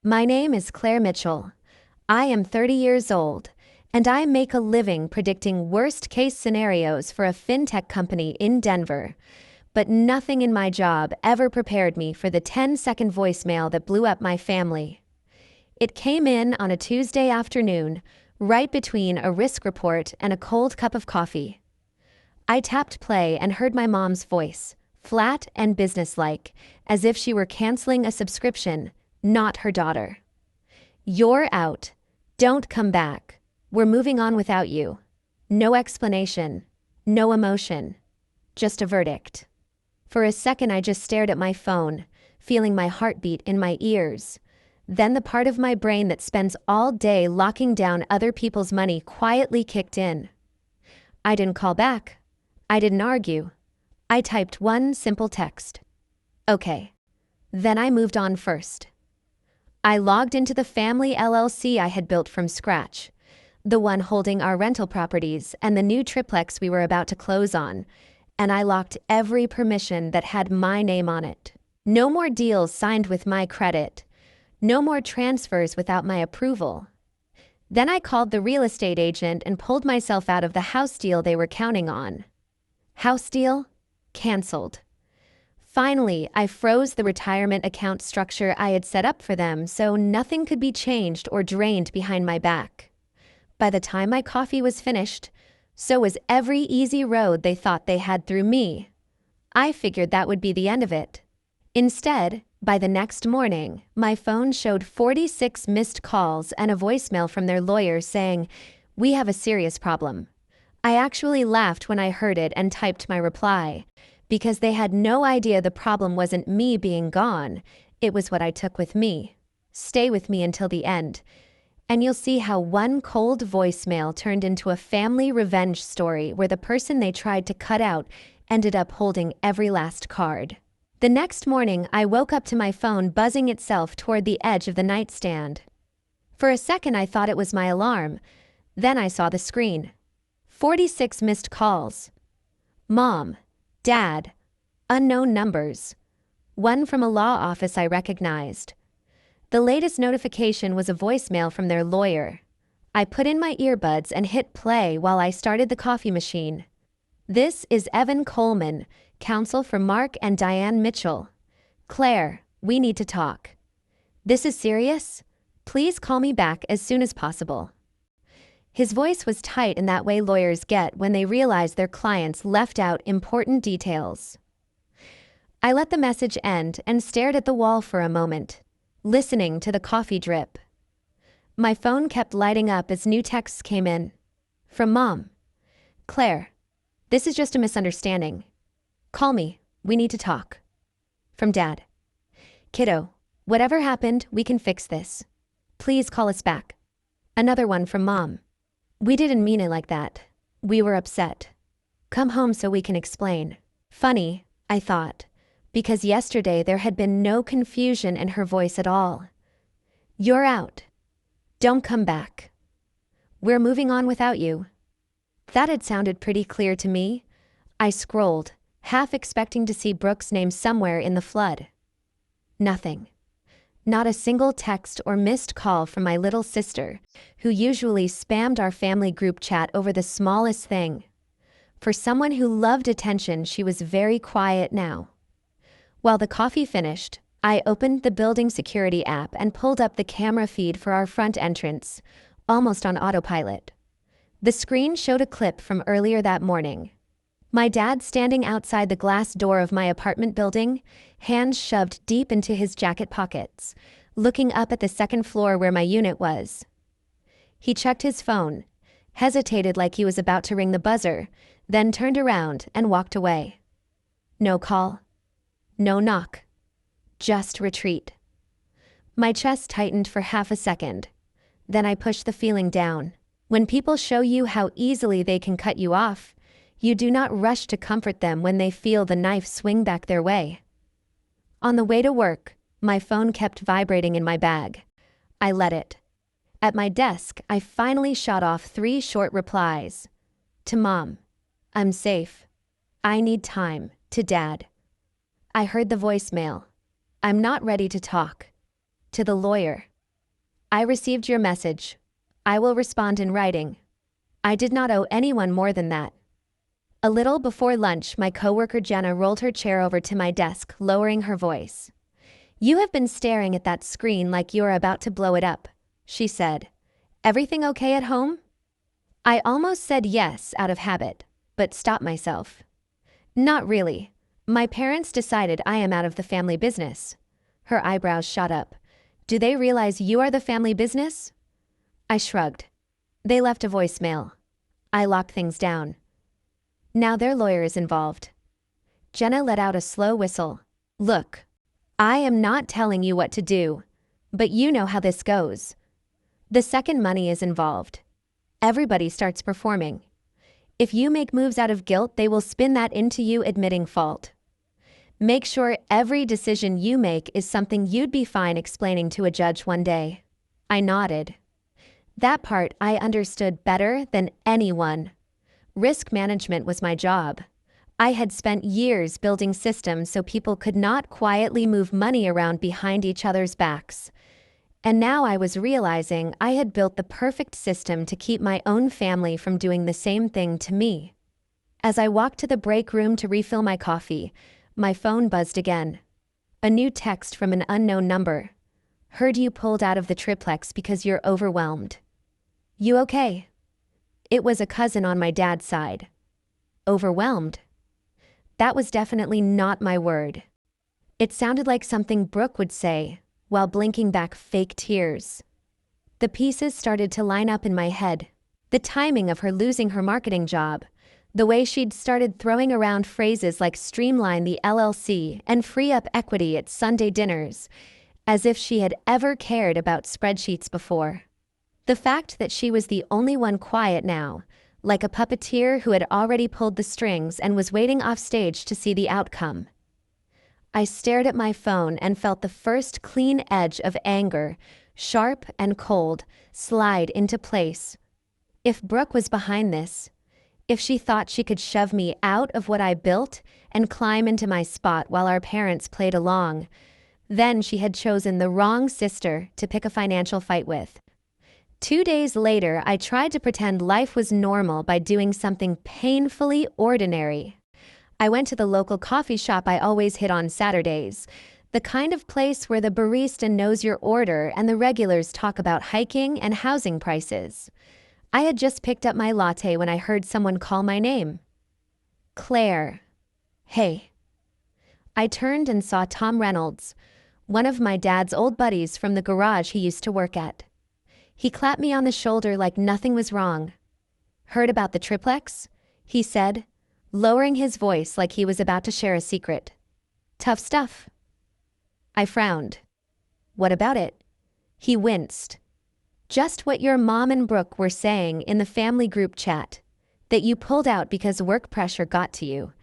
My name is Claire Mitchell. I am 30 years old, and I make a living predicting worst-case scenarios for a fintech company in Denver. But nothing in my job ever prepared me for the 10-second voicemail that blew up my family. It came in on a Tuesday afternoon, right between a risk report and a cold cup of coffee. I tapped play and heard my mom's voice, flat and businesslike, as if she were canceling a subscription, not her daughter. "You're out. Don't come back. We're moving on without you." No explanation, no emotion, just a verdict. For a second I just stared at my phone, feeling my heartbeat in my ears. Then the part of my brain that spends all day locking down other people's money quietly kicked in. I didn't call back. I didn't argue. I typed one simple text. Okay. Then I moved on first. I logged into the family LLC I had built from scratch, the one holding our rental properties and the new triplex we were about to close on, and I locked every permission that had my name on it. No more deals signed with my credit. No more transfers without my approval. Then I called the real estate agent and pulled myself out of the house deal they were counting on. House deal? Cancelled. Finally, I froze the retirement account structure I had set up for them so nothing could be changed or drained behind my back. By the time my coffee was finished, so was every easy road they thought they had through me. I figured that would be the end of it. Instead, by the next morning, my phone showed 46 missed calls and a voicemail from their lawyer saying, "We have a serious problem." I actually laughed when I heard it and typed my reply, because they had no idea the problem wasn't me being gone, it was what I took with me. Stay with me until the end, and you'll see how one cold voicemail turned into a family revenge story where the person they tried to cut out ended up holding every last card. The next morning, I woke up to my phone buzzing itself toward the edge of the nightstand. For a second, I thought it was my alarm. Then I saw the screen. 46 missed calls. Mom, Dad, unknown numbers. One from a law office I recognized. The latest notification was a voicemail from their lawyer. I put in my earbuds and hit play while I started the coffee machine. "This is Evan Coleman, counsel for Mark and Diane Mitchell. Claire, we need to talk. This is serious? Please call me back as soon as possible." His voice was tight in that way lawyers get when they realize their clients left out important details. I let the message end and stared at the wall for a moment, listening to the coffee drip. My phone kept lighting up as new texts came in. From Mom. "Claire, this is just a misunderstanding. Call me, we need to talk." From Dad. "Kiddo, whatever happened, we can fix this. Please call us back." Another one from Mom. "We didn't mean it like that. We were upset. Come home so we can explain." Funny, I thought, because yesterday there had been no confusion in her voice at all. "You're out. Don't come back. We're moving on without you." That had sounded pretty clear to me. I scrolled, half expecting to see Brooke's name somewhere in the flood. Nothing. Not a single text or missed call from my little sister, who usually spammed our family group chat over the smallest thing. For someone who loved attention, she was very quiet now. While the coffee finished, I opened the building security app and pulled up the camera feed for our front entrance, almost on autopilot. The screen showed a clip from earlier that morning. My dad standing outside the glass door of my apartment building, hands shoved deep into his jacket pockets, looking up at the second floor where my unit was. He checked his phone, hesitated like he was about to ring the buzzer, then turned around and walked away. No call. No knock. Just retreat. My chest tightened for half a second. Then I pushed the feeling down. When people show you how easily they can cut you off, you do not rush to comfort them when they feel the knife swing back their way. On the way to work, my phone kept vibrating in my bag. I let it. At my desk, I finally shot off 3 short replies. To Mom. "I'm safe. I need time." To Dad. I heard the voicemail. "I'm not ready to talk." To the lawyer. I received your message. I will respond in writing. I did not owe anyone more than that. A little before lunch, my coworker Jenna rolled her chair over to my desk, lowering her voice. You have been staring at that screen like you are about to blow it up, she said. Everything okay at home? I almost said yes out of habit, but stopped myself. Not really. My parents decided I am out of the family business. Her eyebrows shot up. Do they realize you are the family business? I shrugged. They left a voicemail. I locked things down. Now their lawyer is involved. Jenna let out a slow whistle. Look, I am not telling you what to do, but you know how this goes. The second money is involved. Everybody starts performing. If you make moves out of guilt, they will spin that into you admitting fault. Make sure every decision you make is something you'd be fine explaining to a judge one day. I nodded. That part I understood better than anyone. Risk management was my job. I had spent years building systems so people could not quietly move money around behind each other's backs. And now I was realizing I had built the perfect system to keep my own family from doing the same thing to me. As I walked to the break room to refill my coffee, my phone buzzed again. A new text from an unknown number. Heard you pulled out of the triplex because you're overwhelmed. You okay? It was a cousin on my dad's side. Overwhelmed? That was definitely not my word. It sounded like something Brooke would say, while blinking back fake tears. The pieces started to line up in my head. The timing of her losing her marketing job, the way she'd started throwing around phrases like streamline the LLC and free up equity at Sunday dinners, as if she had ever cared about spreadsheets before. The fact that she was the only one quiet now, like a puppeteer who had already pulled the strings and was waiting off stage to see the outcome. I stared at my phone and felt the first clean edge of anger, sharp and cold, slide into place. If Brooke was behind this, if she thought she could shove me out of what I built and climb into my spot while our parents played along, then she had chosen the wrong sister to pick a financial fight with. 2 days later, I tried to pretend life was normal by doing something painfully ordinary. I went to the local coffee shop I always hit on Saturdays, the kind of place where the barista knows your order and the regulars talk about hiking and housing prices. I had just picked up my latte when I heard someone call my name. Claire. Hey. I turned and saw Tom Reynolds, one of my dad's old buddies from the garage he used to work at. He clapped me on the shoulder like nothing was wrong. Heard about the triplex? He said, lowering his voice like he was about to share a secret. Tough stuff. I frowned. What about it? He winced. Just what your mom and Brooke were saying in the family group chat. That you pulled out because work pressure got to you.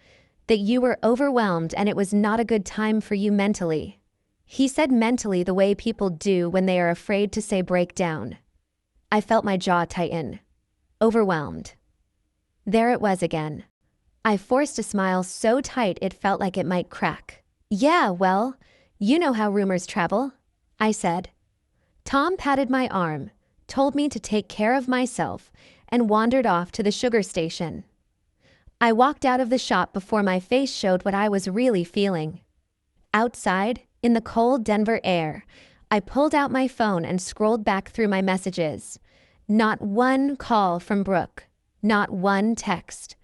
That you were overwhelmed and it was not a good time for you mentally. He said mentally the way people do when they are afraid to say breakdown. I felt my jaw tighten. Overwhelmed. There it was again. I forced a smile so tight it felt like it might crack. Yeah, well, you know how rumors travel, I said. Tom patted my arm, told me to take care of myself, and wandered off to the sugar station. I walked out of the shop before my face showed what I was really feeling. Outside, in the cold Denver air, I pulled out my phone and scrolled back through my messages. Not one call from Brooke, not one text.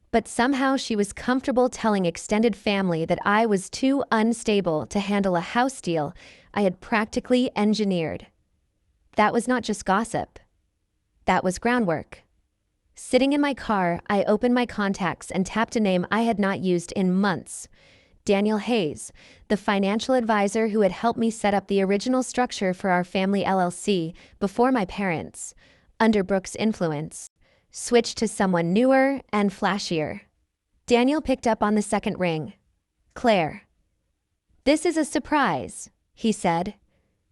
But somehow she was comfortable telling extended family that I was too unstable to handle a house deal I had practically engineered. That was not just gossip. That was groundwork. Sitting in my car, I opened my contacts and tapped a name I had not used in months. Daniel Hayes, the financial advisor who had helped me set up the original structure for our family LLC before my parents, under Brooke's influence, switched to someone newer and flashier. Daniel picked up on the second ring. Claire. This is a surprise, he said,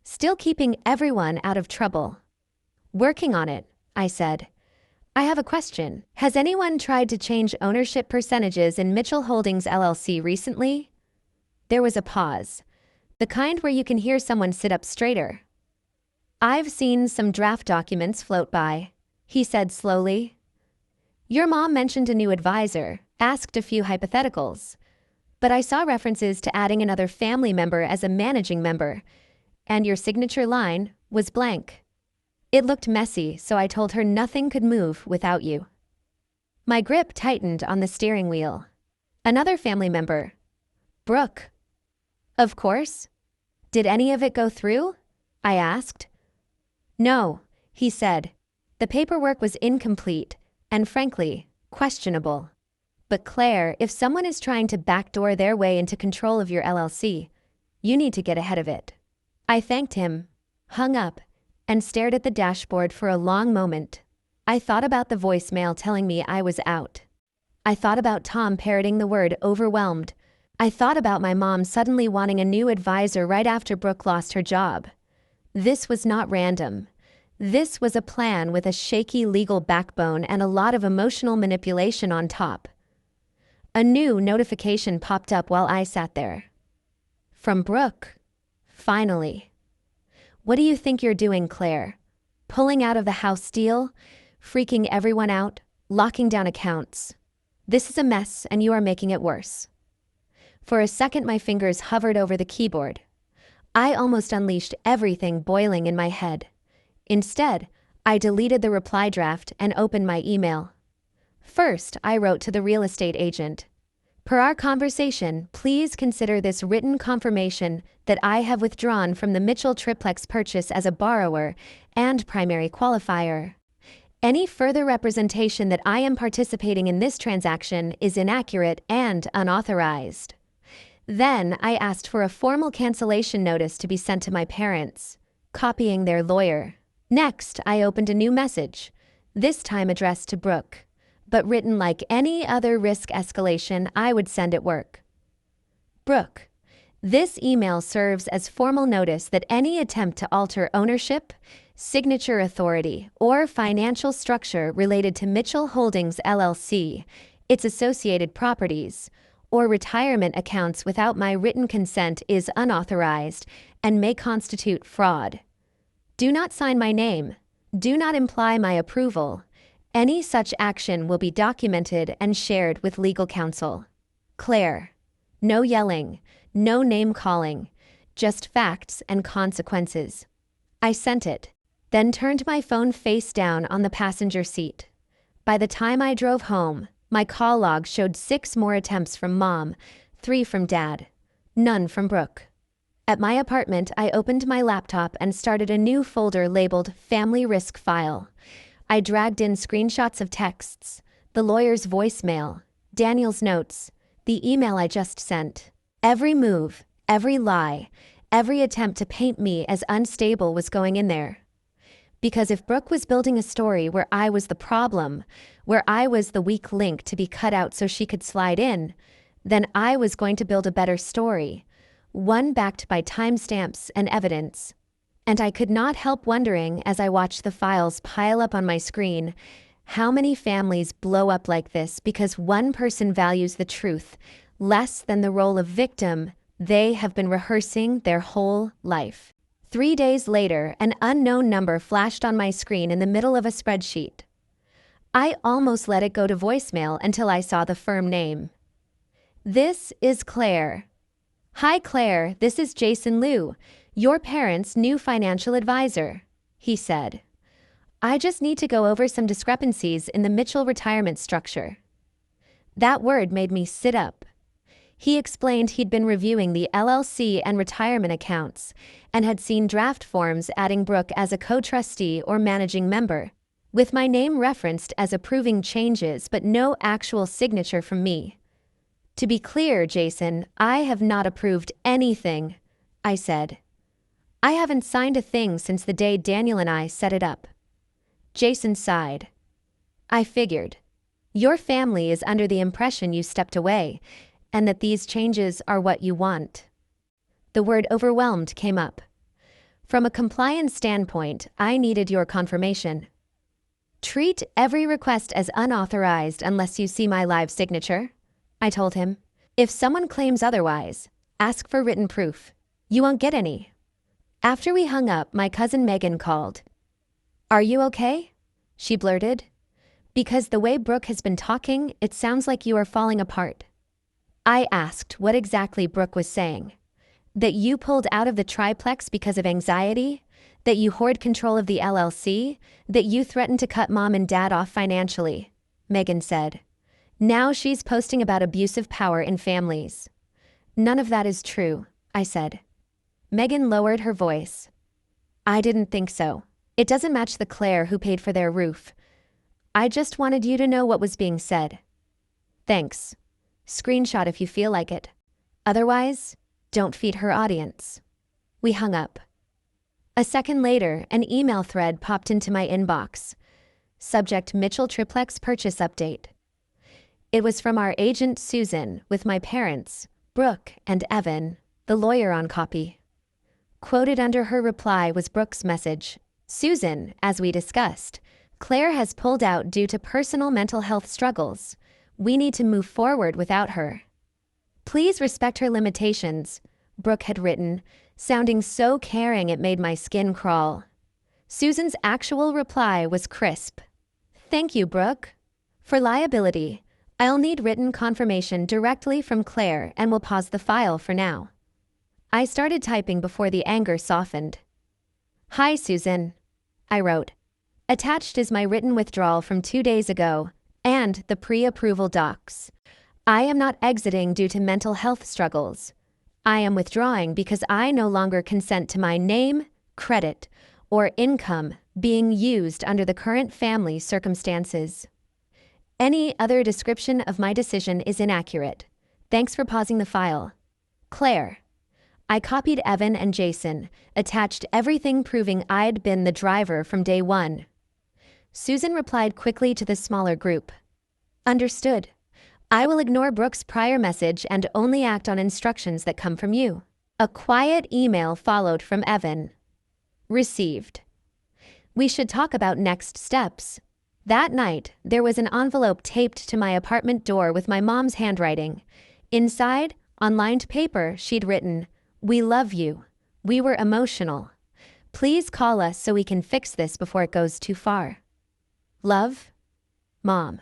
still keeping everyone out of trouble. Working on it, I said. I have a question. Has anyone tried to change ownership percentages in Mitchell Holdings LLC recently? There was a pause, the kind where you can hear someone sit up straighter. I've seen some draft documents float by, he said slowly. Your mom mentioned a new advisor, asked a few hypotheticals. But I saw references to adding another family member as a managing member, and your signature line was blank. It looked messy, so I told her nothing could move without you. My grip tightened on the steering wheel. Another family member. Brooke. Of course. Did any of it go through? I asked. No, he said. The paperwork was incomplete and, frankly, questionable. But Claire, if someone is trying to backdoor their way into control of your LLC, you need to get ahead of it. I thanked him, hung up, and stared at the dashboard for a long moment. I thought about the voicemail telling me I was out. I thought about Tom parroting the word overwhelmed. I thought about my mom suddenly wanting a new advisor right after Brooke lost her job. This was not random. This was a plan with a shaky legal backbone and a lot of emotional manipulation on top. A new notification popped up while I sat there. From Brooke. Finally. What do you think you're doing, Claire? Pulling out of the house deal? Freaking everyone out? Locking down accounts? This is a mess and you are making it worse. For a second my fingers hovered over the keyboard. I almost unleashed everything boiling in my head. Instead, I deleted the reply draft and opened my email. First, I wrote to the real estate agent. Per our conversation, please consider this written confirmation that I have withdrawn from the Mitchell triplex purchase as a borrower and primary qualifier. Any further representation that I am participating in this transaction is inaccurate and unauthorized. Then I asked for a formal cancellation notice to be sent to my parents, copying their lawyer. Next, I opened a new message, this time addressed to Brooke, but written like any other risk escalation I would send at work. Brooke, this email serves as formal notice that any attempt to alter ownership, signature authority, or financial structure related to Mitchell Holdings LLC, its associated properties, or retirement accounts without my written consent is unauthorized and may constitute fraud. Do not sign my name. Do not imply my approval. Any such action will be documented and shared with legal counsel. Claire. No yelling, no name-calling, just facts and consequences. I sent it, then turned my phone face down on the passenger seat. By the time I drove home, my call log showed 6 more attempts from Mom, 3 from Dad, none from Brooke. At my apartment, I opened my laptop and started a new folder labeled Family Risk File. I dragged in screenshots of texts, the lawyer's voicemail, Daniel's notes, the email I just sent. Every move, every lie, every attempt to paint me as unstable was going in there. Because if Brooke was building a story where I was the problem, where I was the weak link to be cut out so she could slide in, then I was going to build a better story, one backed by timestamps and evidence. And I could not help wondering as I watched the files pile up on my screen, how many families blow up like this because one person values the truth less than the role of victim they have been rehearsing their whole life. 3 days later, an unknown number flashed on my screen in the middle of a spreadsheet. I almost let it go to voicemail until I saw the firm name. This is Claire. Hi Claire, this is Jason Liu, your parents' new financial advisor, he said. I just need to go over some discrepancies in the Mitchell retirement structure. That word made me sit up. He explained he'd been reviewing the LLC and retirement accounts and had seen draft forms adding Brooke as a co-trustee or managing member, with my name referenced as approving changes but no actual signature from me. To be clear, Jason, I have not approved anything, I said. I haven't signed a thing since the day Daniel and I set it up. Jason sighed. I figured. Your family is under the impression you stepped away, and that these changes are what you want. The word overwhelmed came up. From a compliance standpoint, I needed your confirmation. Treat every request as unauthorized unless you see my live signature, I told him. If someone claims otherwise, ask for written proof. You won't get any. After we hung up, my cousin Megan called. "Are you okay?" she blurted. "Because the way Brooke has been talking, it sounds like you are falling apart." I asked what exactly Brooke was saying. That you pulled out of the triplex because of anxiety? That you hoard control of the LLC? That you threatened to cut mom and dad off financially? Megan said. Now she's posting about abusive power in families. None of that is true, I said. Megan lowered her voice. I didn't think so. It doesn't match the Claire who paid for their roof. I just wanted you to know what was being said. Thanks. Screenshot if you feel like it. Otherwise, don't feed her audience. We hung up. A second later, an email thread popped into my inbox. Subject: Mitchell Triplex Purchase Update. It was from our agent Susan, with my parents, Brooke and Evan, the lawyer, on copy. Quoted under her reply was Brooke's message. Susan, as we discussed, Claire has pulled out due to personal mental health struggles. We need to move forward without her. Please respect her limitations, Brooke had written, sounding so caring it made my skin crawl. Susan's actual reply was crisp. Thank you, Brooke. For liability, I'll need written confirmation directly from Claire and will pause the file for now. I started typing before the anger softened. Hi, Susan, I wrote. Attached is my written withdrawal from 2 days ago and the pre-approval docs. I am not exiting due to mental health struggles. I am withdrawing because I no longer consent to my name, credit, or income being used under the current family circumstances. Any other description of my decision is inaccurate. Thanks for pausing the file. Claire. I copied Evan and Jason, attached everything proving I'd been the driver from day one. Susan replied quickly to the smaller group. Understood. I will ignore Brooke's prior message and only act on instructions that come from you. A quiet email followed from Evan. Received. We should talk about next steps. That night, there was an envelope taped to my apartment door with my mom's handwriting. Inside, on lined paper, she'd written, "We love you. We were emotional. Please call us so we can fix this before it goes too far. Love, Mom."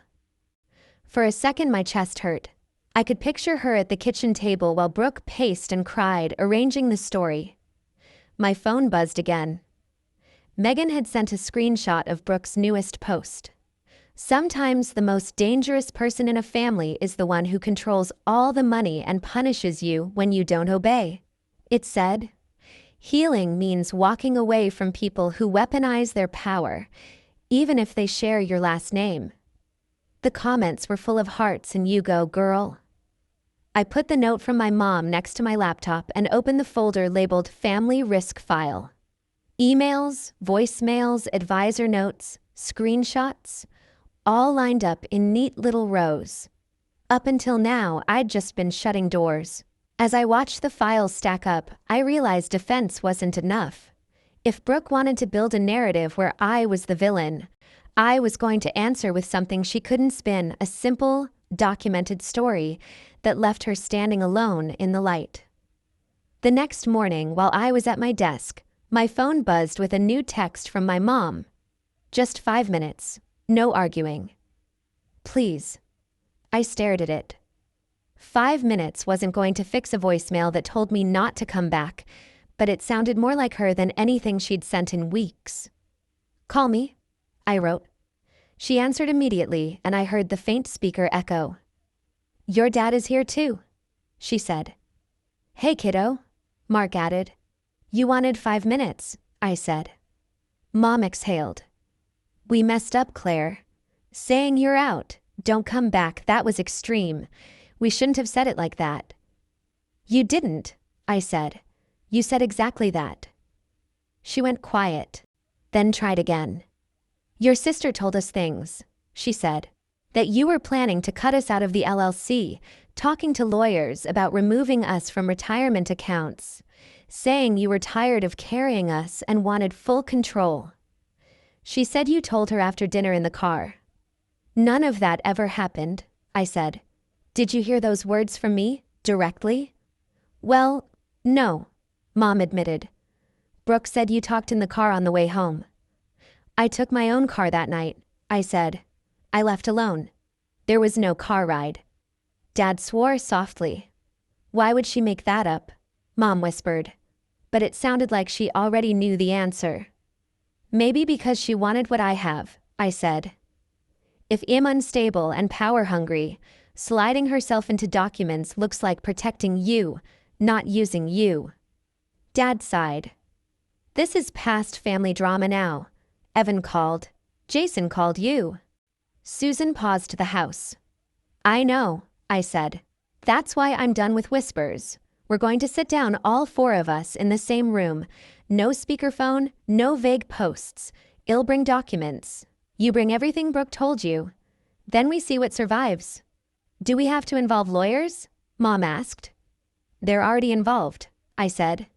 For a second, my chest hurt. I could picture her at the kitchen table while Brooke paced and cried, arranging the story. My phone buzzed again. Megan had sent a screenshot of Brooke's newest post. Sometimes the most dangerous person in a family is the one who controls all the money and punishes you when you don't obey. It said, healing means walking away from people who weaponize their power, even if they share your last name. The comments were full of hearts and "you go, girl." I put the note from my mom next to my laptop and opened the folder labeled Family Risk File. Emails, voicemails, advisor notes, screenshots, all lined up in neat little rows. Up until now, I'd just been shutting doors. As I watched the files stack up, I realized defense wasn't enough. If Brooke wanted to build a narrative where I was the villain, I was going to answer with something she couldn't spin, a simple, documented story that left her standing alone in the light. The next morning, while I was at my desk, my phone buzzed with a new text from my mom. Just 5 minutes. No arguing. Please. I stared at it. 5 minutes wasn't going to fix a voicemail that told me not to come back, but it sounded more like her than anything she'd sent in weeks. Call me, I wrote. She answered immediately, and I heard the faint speaker echo. Your dad is here too, she said. Hey, kiddo, Mark added. You wanted 5 minutes, I said. Mom exhaled. We messed up, Claire. Saying you're out, don't come back, that was extreme. We shouldn't have said it like that. You didn't, I said. You said exactly that. She went quiet, then tried again. Your sister told us things, she said, that you were planning to cut us out of the LLC, talking to lawyers about removing us from retirement accounts, saying you were tired of carrying us and wanted full control. She said you told her after dinner in the car. None of that ever happened, I said. Did you hear those words from me, directly? Well, no, Mom admitted. Brooke said you talked in the car on the way home. I took my own car that night, I said. I left alone. There was no car ride. Dad swore softly. Why would she make that up? Mom whispered. But it sounded like she already knew the answer. Maybe because she wanted what I have, I said. If I'm unstable and power-hungry, sliding herself into documents looks like protecting you, not using you. Dad sighed. This is past family drama now. Evan called. Jason called you. Susan paused the house. I know, I said. That's why I'm done with whispers. We're going to sit down, all four of us, in the same room. No speakerphone, no vague posts. I'll bring documents. You bring everything Brooke told you. Then we see what survives. Do we have to involve lawyers? Mom asked. They're already involved, I said.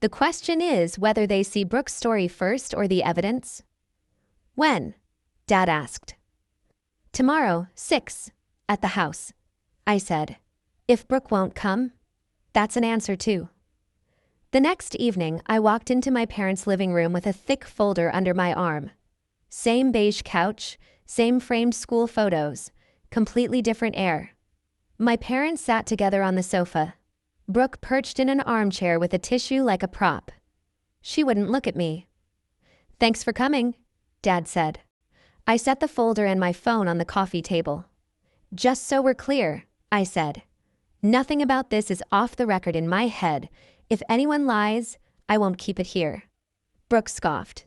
The question is whether they see Brooke's story first or the evidence. When? Dad asked. Tomorrow, 6, at the house, I said. If Brooke won't come, that's an answer too. The next evening, I walked into my parents' living room with a thick folder under my arm. Same beige couch, same framed school photos, completely different air. My parents sat together on the sofa. Brooke perched in an armchair with a tissue like a prop. She wouldn't look at me. Thanks for coming, Dad said. I set the folder and my phone on the coffee table. Just so we're clear, I said. Nothing about this is off the record in my head. If anyone lies, I won't keep it here. Brooke scoffed.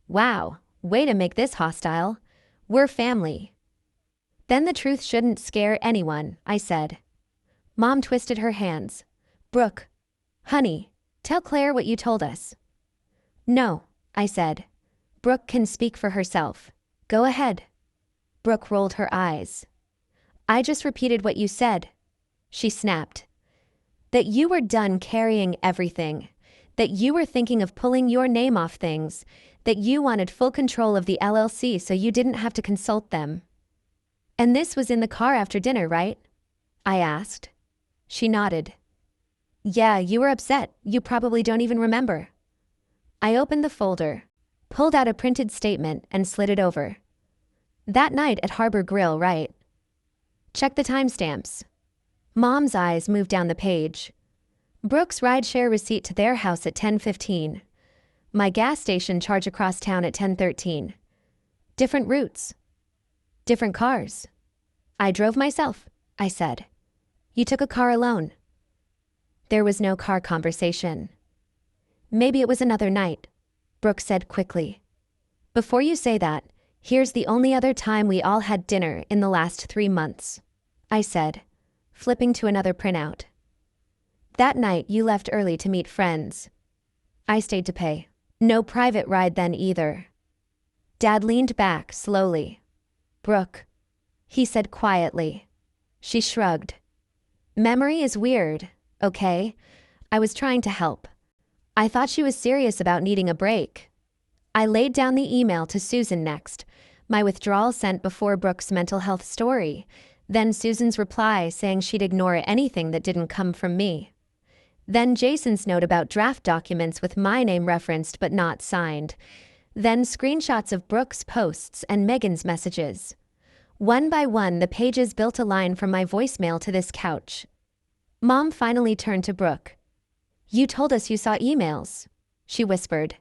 Wow, way to make this hostile. We're family. Then the truth shouldn't scare anyone, I said. Mom twisted her hands. Brooke, honey, tell Claire what you told us. No, I said. Brooke can speak for herself. Go ahead. Brooke rolled her eyes. I just repeated what you said. She snapped. That you were done carrying everything. That you were thinking of pulling your name off things. That you wanted full control of the LLC so you didn't have to consult them. And this was in the car after dinner, right? I asked. She nodded. Yeah, you were upset. You probably don't even remember. I opened the folder, pulled out a printed statement, and slid it over. That night at Harbor Grill, right? Check the timestamps. Mom's eyes moved down the page. Brooke's rideshare receipt to their house at 10:15. My gas station charge across town at 10:13. Different routes. Different cars. I drove myself, I said. You took a car alone. There was no car conversation. Maybe it was another night, Brooke said quickly. Before you say that, here's the only other time we all had dinner in the last 3 months, I said, flipping to another printout. That night you left early to meet friends. I stayed to pay. No private ride then either. Dad leaned back slowly. Brooke, he said quietly. She shrugged. Memory is weird, okay? I was trying to help. I thought she was serious about needing a break. I laid down the email to Susan next, my withdrawal sent before Brooke's mental health story, then Susan's reply saying she'd ignore anything that didn't come from me. Then Jason's note about draft documents with my name referenced but not signed. Then screenshots of Brooke's posts and Megan's messages. One by one, the pages built a line from my voicemail to this couch. Mom finally turned to Brooke. You told us you saw emails, she whispered.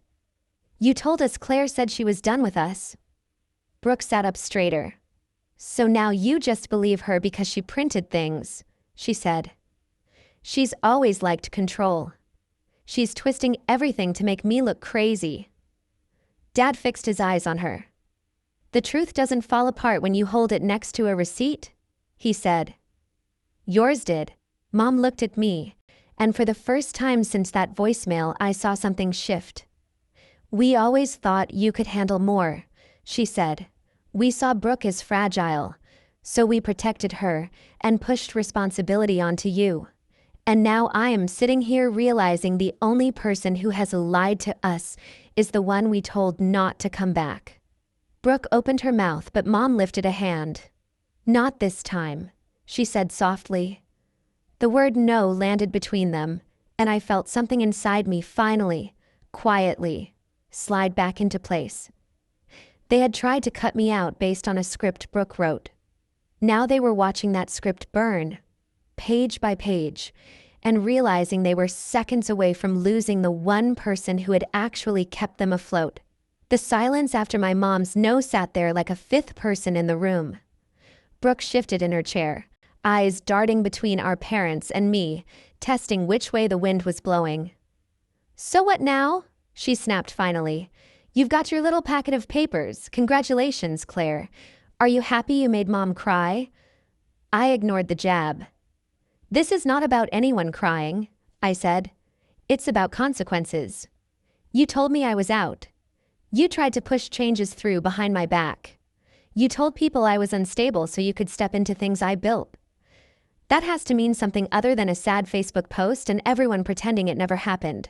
You told us Claire said she was done with us. Brooke sat up straighter. So now you just believe her because she printed things, she said. She's always liked control. She's twisting everything to make me look crazy. Dad fixed his eyes on her. The truth doesn't fall apart when you hold it next to a receipt, he said. Yours did. Mom looked at me, and for the first time since that voicemail I saw something shift. We always thought you could handle more, she said. We saw Brooke as fragile, so we protected her and pushed responsibility onto you. And now I am sitting here realizing the only person who has lied to us is the one we told not to come back. Brooke opened her mouth, but Mom lifted a hand. Not this time, she said softly. The word no landed between them, and I felt something inside me finally, quietly, slide back into place. They had tried to cut me out based on a script Brooke wrote. Now they were watching that script burn, page by page, and realizing they were seconds away from losing the one person who had actually kept them afloat. The silence after my mom's no sat there like a fifth person in the room. Brooke shifted in her chair, eyes darting between our parents and me, testing which way the wind was blowing. "So what now?" she snapped finally. "You've got your little packet of papers. Congratulations, Claire. Are you happy you made Mom cry?" I ignored the jab. "This is not about anyone crying," I said. "It's about consequences. You told me I was out. You tried to push changes through behind my back. You told people I was unstable so you could step into things I built. That has to mean something other than a sad Facebook post and everyone pretending it never happened."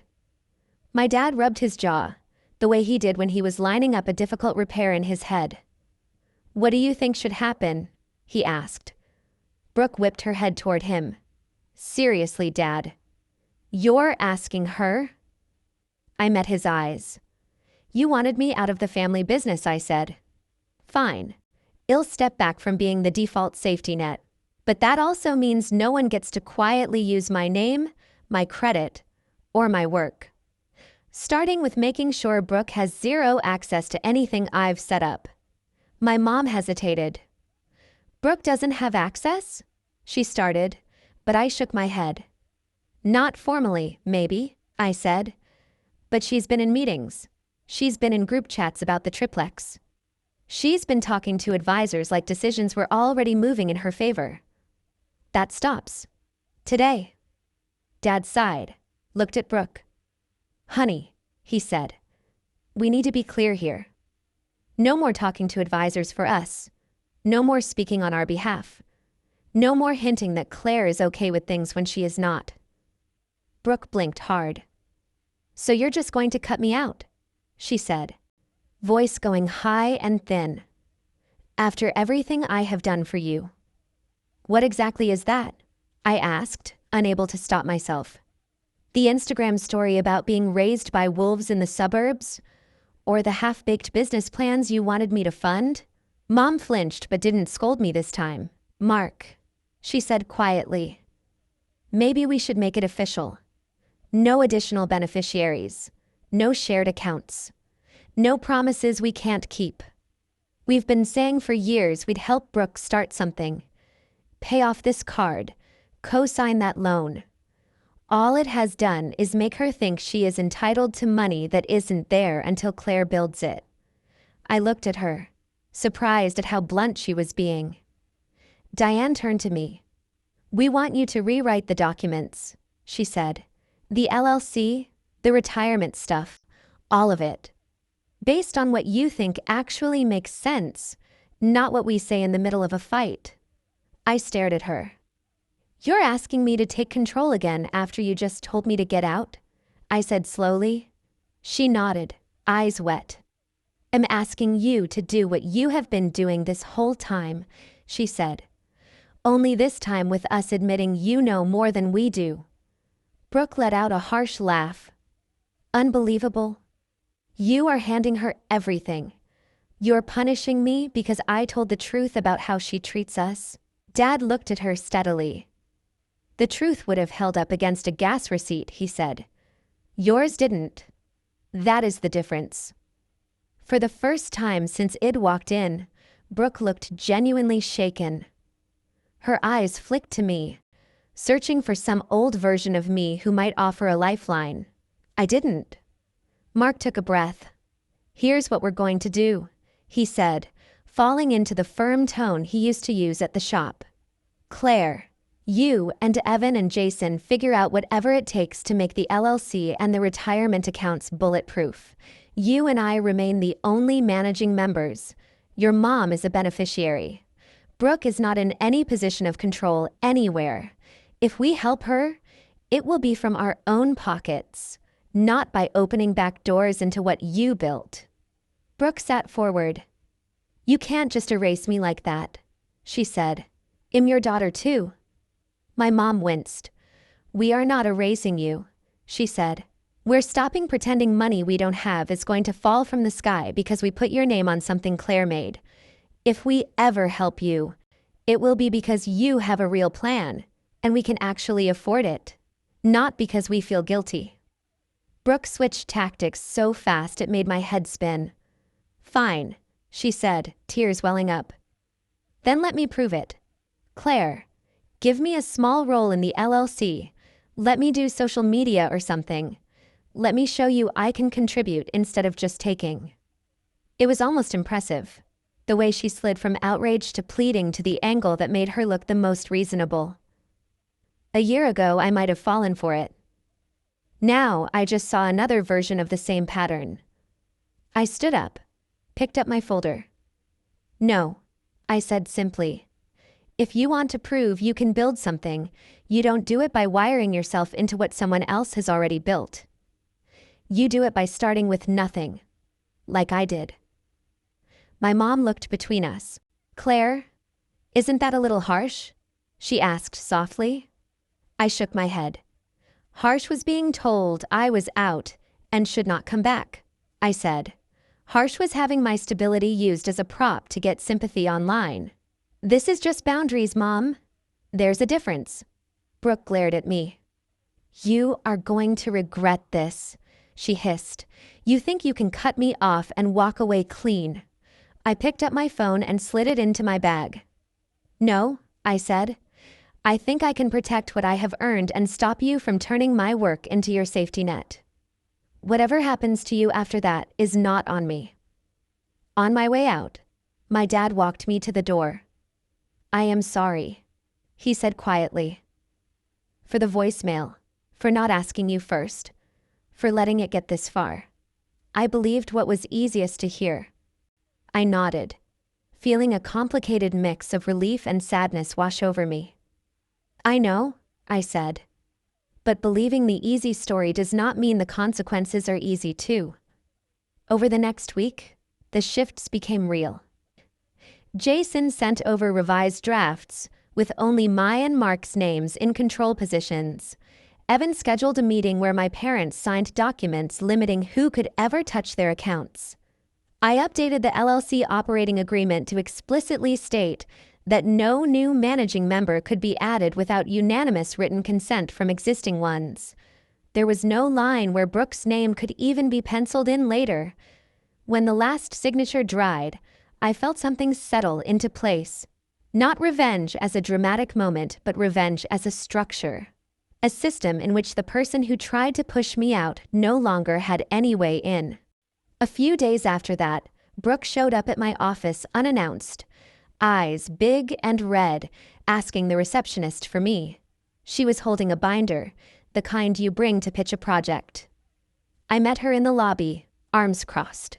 My dad rubbed his jaw, the way he did when he was lining up a difficult repair in his head. "What do you think should happen?" he asked. Brooke whipped her head toward him. "Seriously, Dad. You're asking her?" I met his eyes. "You wanted me out of the family business," I said. "Fine. I'll step back from being the default safety net. But that also means no one gets to quietly use my name, my credit, or my work. Starting with making sure Brooke has zero access to anything I've set up." My mom hesitated. "Brooke doesn't have access?" she started, but I shook my head. "Not formally, maybe," I said. "But she's been in meetings. She's been in group chats about the triplex. She's been talking to advisors like decisions were already moving in her favor. That stops today." Dad sighed, looked at Brooke. "Honey," he said, "we need to be clear here. No more talking to advisors for us. No more speaking on our behalf. No more hinting that Claire is okay with things when she is not." Brooke blinked hard. "So you're just going to cut me out?" she said, voice going high and thin. "After everything I have done for you." "What exactly is that?" I asked, unable to stop myself. "The Instagram story about being raised by wolves in the suburbs? Or the half-baked business plans you wanted me to fund?" Mom flinched but didn't scold me this time. "Mark," she said quietly, "maybe we should make it official. No additional beneficiaries. No shared accounts. No promises we can't keep. We've been saying for years we'd help Brooke start something. Pay off this card. Co-sign that loan. All it has done is make her think she is entitled to money that isn't there until Claire builds it." I looked at her, surprised at how blunt she was being. Diane turned to me. "We want you to rewrite the documents," she said. "The LLC, the retirement stuff, all of it. Based on what you think actually makes sense, not what we say in the middle of a fight." I stared at her. "You're asking me to take control again after you just told me to get out?" I said slowly. She nodded, eyes wet. "I'm asking you to do what you have been doing this whole time," she said. "Only this time with us admitting you know more than we do." Brooke let out a harsh laugh. "Unbelievable. You are handing her everything. You're punishing me because I told the truth about how she treats us." Dad looked at her steadily. "The truth would have held up against a gas receipt," he said. "Yours didn't. That is the difference." For the first time since Id walked in, Brooke looked genuinely shaken. Her eyes flicked to me, searching for some old version of me who might offer a lifeline. I didn't. Mark took a breath. "Here's what we're going to do," he said, falling into the firm tone he used to use at the shop. "Claire, you and Evan and Jason figure out whatever it takes to make the LLC and the retirement accounts bulletproof. You and I remain the only managing members. Your mom is a beneficiary. Brooke is not in any position of control anywhere. If we help her, it will be from our own pockets, not by opening back doors into what you built." Brooke sat forward. "You can't just erase me like that," she said. "I'm your daughter too." My mom winced. "We are not erasing you," she said. We're stopping pretending money we don't have is going to fall from the sky because we put your name on something Claire made. If we ever help you, it will be because you have a real plan, and we can actually afford it. Not because we feel guilty." Brooke switched tactics so fast it made my head spin. "Fine," she said, tears welling up. "Then let me prove it. Claire, give me a small role in the LLC. Let me do social media or something. Let me show you I can contribute instead of just taking." It was almost impressive, the way she slid from outrage to pleading to the angle that made her look the most reasonable. A year ago, I might have fallen for it. Now, I just saw another version of the same pattern. I stood up, picked up my folder. "No," I said simply. "If you want to prove you can build something, you don't do it by wiring yourself into what someone else has already built. You do it by starting with nothing, like I did." My mom looked between us. "Claire, isn't that a little harsh?" she asked softly. I shook my head. "Harsh was being told I was out and should not come back," I said. "Harsh was having my stability used as a prop to get sympathy online. This is just boundaries, Mom. There's a difference." Brooke glared at me. "You are going to regret this," she hissed. "You think you can cut me off and walk away clean." I picked up my phone and slid it into my bag. "No," I said. "I think I can protect what I have earned and stop you from turning my work into your safety net. Whatever happens to you after that is not on me." On my way out, my dad walked me to the door. "I am sorry," he said quietly. "For the voicemail, for not asking you first, for letting it get this far. I believed what was easiest to hear." I nodded, feeling a complicated mix of relief and sadness wash over me. "I know," I said. "But believing the easy story does not mean the consequences are easy too." Over the next week, the shifts became real. Jason sent over revised drafts, with only my and Mark's names in control positions. Evan scheduled a meeting where my parents signed documents limiting who could ever touch their accounts. I updated the LLC operating agreement to explicitly state that no new managing member could be added without unanimous written consent from existing ones. There was no line where Brooke's name could even be penciled in later. When the last signature dried, I felt something settle into place. Not revenge as a dramatic moment, but revenge as a structure. A system in which the person who tried to push me out no longer had any way in. A few days after that, Brooke showed up at my office unannounced, eyes big and red, asking the receptionist for me. She was holding a binder, the kind you bring to pitch a project. I met her in the lobby, arms crossed.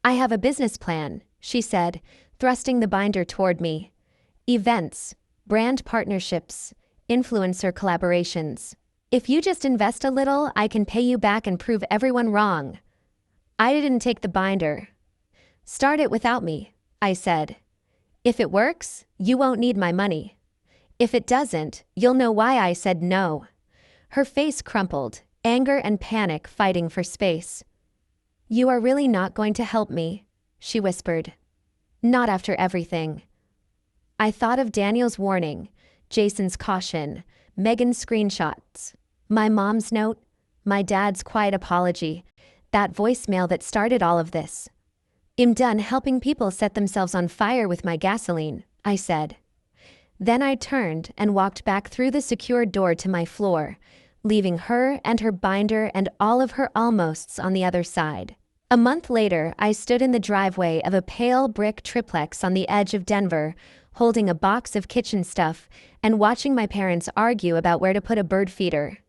"I have a business plan," she said, thrusting the binder toward me. "Events, brand partnerships, influencer collaborations. If you just invest a little, I can pay you back and prove everyone wrong." I didn't take the binder. "Start it without me," I said. "If it works, you won't need my money. If it doesn't, you'll know why I said no." Her face crumpled, anger and panic fighting for space. "You are really not going to help me," she whispered. "Not after everything." I thought of Daniel's warning, Jason's caution, Megan's screenshots, my mom's note, my dad's quiet apology, that voicemail that started all of this. "I'm done helping people set themselves on fire with my gasoline," I said. Then I turned and walked back through the secured door to my floor, leaving her and her binder and all of her almosts on the other side. A month later, I stood in the driveway of a pale brick triplex on the edge of Denver, holding a box of kitchen stuff and watching my parents argue about where to put a bird feeder.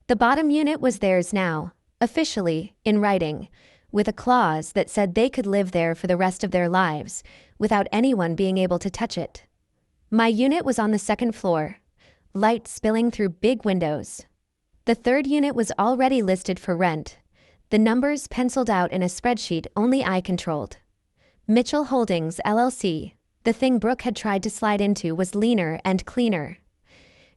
The bottom unit was theirs now, officially, in writing, with a clause that said they could live there for the rest of their lives, without anyone being able to touch it. My unit was on the second floor, light spilling through big windows. The third unit was already listed for rent, the numbers penciled out in a spreadsheet only I controlled. Mitchell Holdings, LLC, the thing Brooke had tried to slide into, was leaner and cleaner.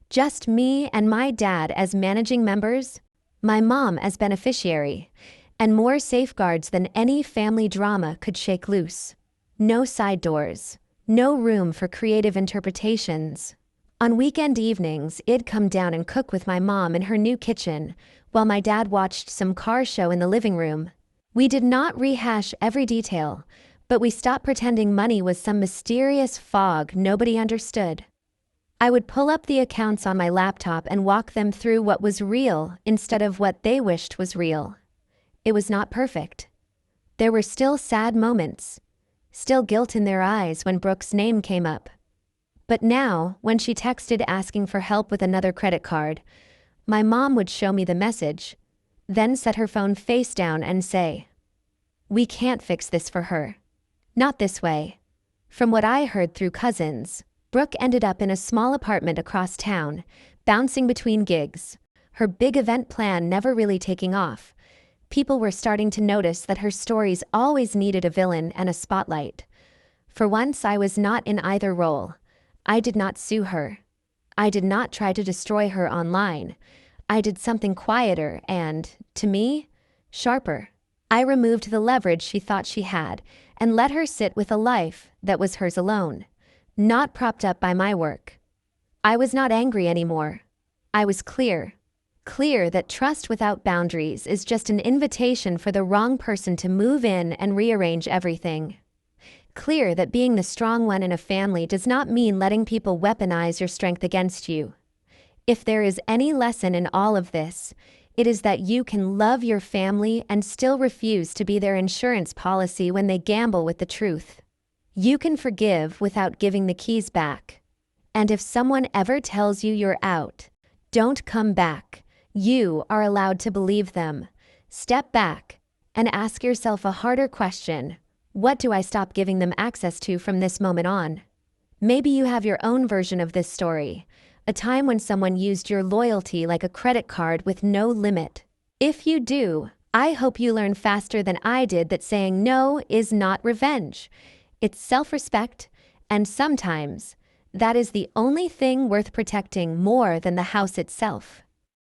Just me and my dad as managing members, my mom as beneficiary, and more safeguards than any family drama could shake loose. No side doors, no room for creative interpretations. On weekend evenings, I'd come down and cook with my mom in her new kitchen, while my dad watched some car show in the living room. We did not rehash every detail, but we stopped pretending money was some mysterious fog nobody understood. I would pull up the accounts on my laptop and walk them through what was real instead of what they wished was real. It was not perfect. There were still sad moments, still guilt in their eyes when Brooke's name came up. But now, when she texted asking for help with another credit card, my mom would show me the message, then set her phone face down and say, "We can't fix this for her. Not this way." From what I heard through cousins, Brooke ended up in a small apartment across town, bouncing between gigs, her big event plan never really taking off. People were starting to notice that her stories always needed a villain and a spotlight. For once, I was not in either role. I did not sue her. I did not try to destroy her online. I did something quieter and, to me, sharper. I removed the leverage she thought she had and let her sit with a life that was hers alone, not propped up by my work. I was not angry anymore. I was clear. Clear that trust without boundaries is just an invitation for the wrong person to move in and rearrange everything. Clear that being the strong one in a family does not mean letting people weaponize your strength against you. If there is any lesson in all of this, it is that you can love your family and still refuse to be their insurance policy when they gamble with the truth. You can forgive without giving the keys back. And if someone ever tells you you're out, don't come back. You are allowed to believe them. Step back and ask yourself a harder question. What do I stop giving them access to from this moment on? Maybe you have your own version of this story, a time when someone used your loyalty like a credit card with no limit. If you do, I hope you learn faster than I did that saying no is not revenge. It's self-respect, and sometimes that is the only thing worth protecting more than the house itself.